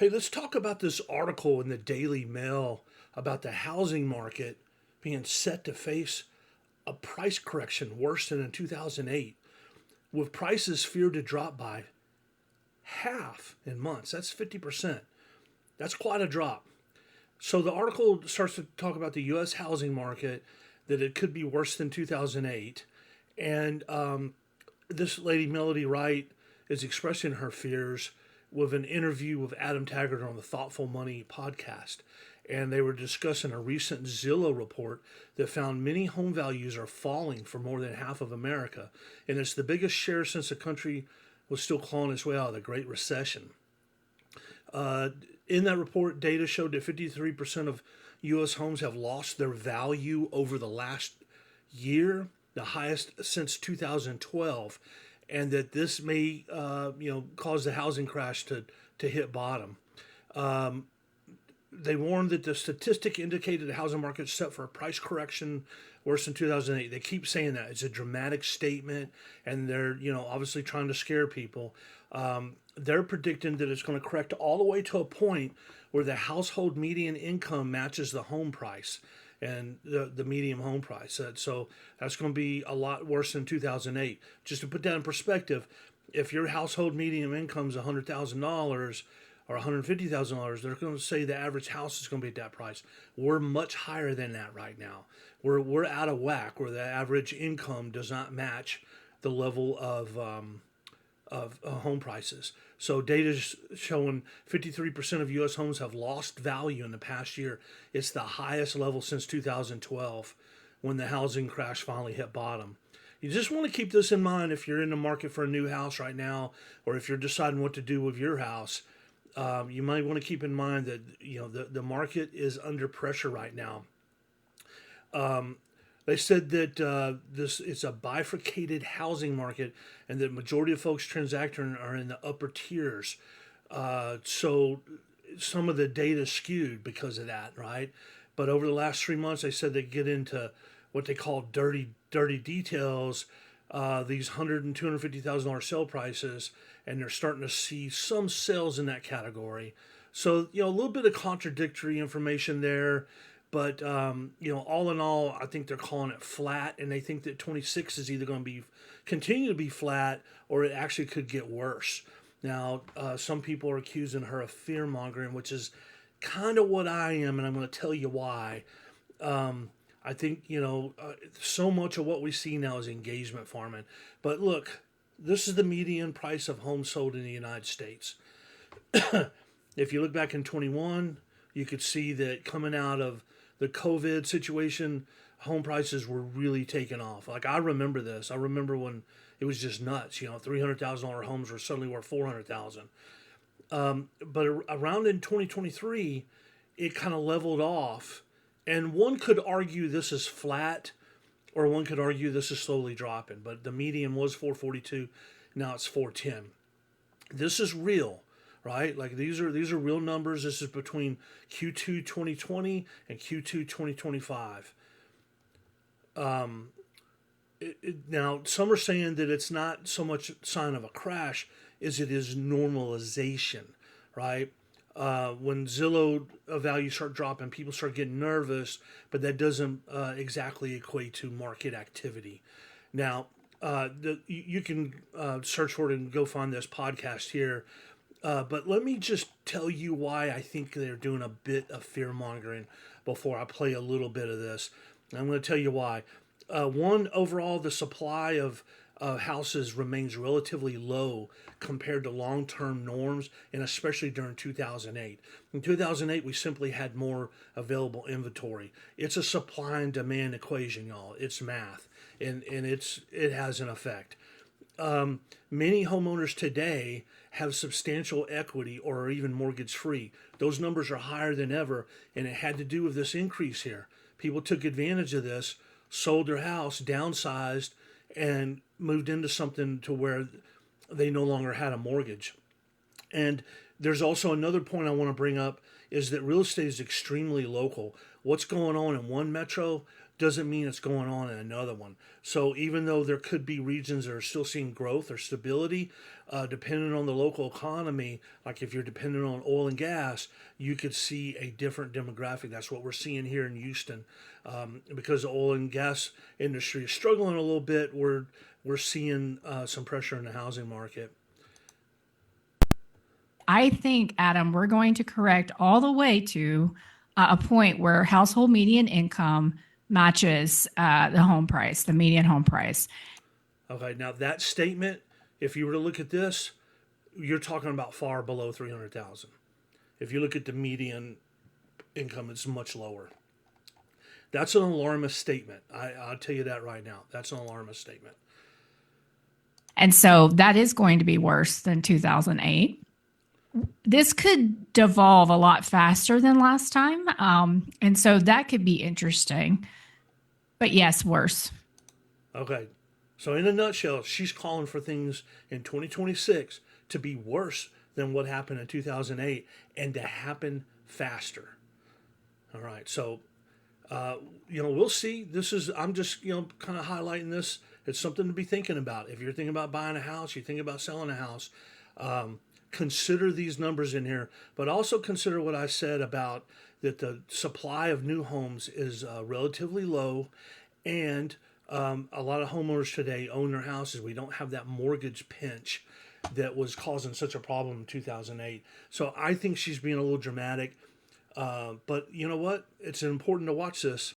Hey, let's talk about this article in the Daily Mail about the housing market being set to face a price correction worse than in 2008, with prices feared to drop by half in months. That's 50%. That's quite a drop. So the article starts to talk about the U.S. housing market, that it could be worse than 2008. And this lady, Melody Wright, is expressing her fears with an interview with Adam Taggart on the Thoughtful Money podcast. And they were discussing a recent Zillow report that found many home values are falling for more than half of America. And it's the biggest share since the country was still clawing its way out of the Great Recession. In that report, data showed that 53% of U.S. homes have lost their value over the last year, the highest since 2012, and that this may, cause the housing crash to hit bottom. They warned that the statistic indicated the housing market set for a price correction worse than 2008. They keep saying that. It's a dramatic statement, and they're, obviously trying to scare people. They're predicting that it's going to correct all the way to a point where the household median income matches the home price and the median home price. So that's going to be a lot worse than 2008. Just to put that in perspective, if your household median income is $100,000 or $150,000, they're going to say the average house is going to be at that price. We're much higher than that right now. We're out of whack, where the average income does not match the level of home prices. So data is showing 53% of U.S. homes have lost value in the past year. It's the highest level since 2012, when the housing crash finally hit bottom. You just want to keep this in mind if you're in the market for a new house right now, or if you're deciding what to do with your house. You might want to keep in mind that the market is under pressure right now. They said that this is a bifurcated housing market, and that majority of folks transacting are in the upper tiers. So some of the data is skewed because of that, right? But over the last 3 months, they said they get into what they call dirty details. These $100,000 and $250,000 sale prices, and they're starting to see some sales in that category. So a little bit of contradictory information there. But, all in all, I think they're calling it flat, and they think that 26 is either going to continue to be flat, or it actually could get worse. Now, some people are accusing her of fear mongering, which is kind of what I am, and I'm going to tell you why. I think, so much of what we see now is engagement farming. But look, this is the median price of homes sold in the United States. If you look back in 21, you could see that coming out of the COVID situation, home prices were really taking off. Like, I remember this. I remember when it was just nuts. $300,000 homes were suddenly worth $400,000. But around in 2023, it kind of leveled off. And one could argue this is flat, or one could argue this is slowly dropping. But the median was 442. Now it's 410. This is real. Right? Like, these are real numbers. This is between Q2 2020 and Q2 2025. Now, some are saying that it's not so much sign of a crash as it is normalization, right? When Zillow values start dropping, people start getting nervous, but that doesn't exactly equate to market activity. Now, you can search for it and go find this podcast here. But let me just tell you why I think they're doing a bit of fear mongering before I play a little bit of this. I'm going to tell you why. One, overall, the supply of houses remains relatively low compared to long-term norms, and especially during 2008. In 2008, we simply had more available inventory. It's a supply and demand equation, y'all. It's math, and it has an effect. Many homeowners today have substantial equity or are even mortgage free. Those numbers are higher than ever, and it had to do with this increase here. People took advantage of this, sold their house, downsized, and moved into something to where they no longer had a mortgage. And there's also another point I want to bring up, is that real estate is extremely local. What's going on in one metro doesn't mean it's going on in another one. So even though there could be regions that are still seeing growth or stability, depending on the local economy, like if you're dependent on oil and gas, you could see a different demographic. That's what we're seeing here in Houston, because the oil and gas industry is struggling a little bit. We're seeing some pressure in the housing market. I think, Adam, we're going to correct all the way to a point where household median income matches the home price, the median home price. Okay, now that statement, if you were to look at this, you're talking about far below 300,000. If you look at the median income, it's much lower. That's an alarmist statement. I'll tell you that right now. That's an alarmist statement. And so that is going to be worse than 2008. This could devolve a lot faster than last time. And so that could be interesting. But yes, worse. Okay, so in a nutshell, she's calling for things in 2026 to be worse than what happened in 2008 and to happen faster. All right, so we'll see. I'm just kind of highlighting this. It's something to be thinking about. If you're thinking about buying a house, you're thinking about selling a house. Consider these numbers in here, but also consider what I said about that the supply of new homes is relatively low, and a lot of homeowners today own their houses. We don't have that mortgage pinch that was causing such a problem in 2008. So I think she's being a little dramatic, but you know what? It's important to watch this.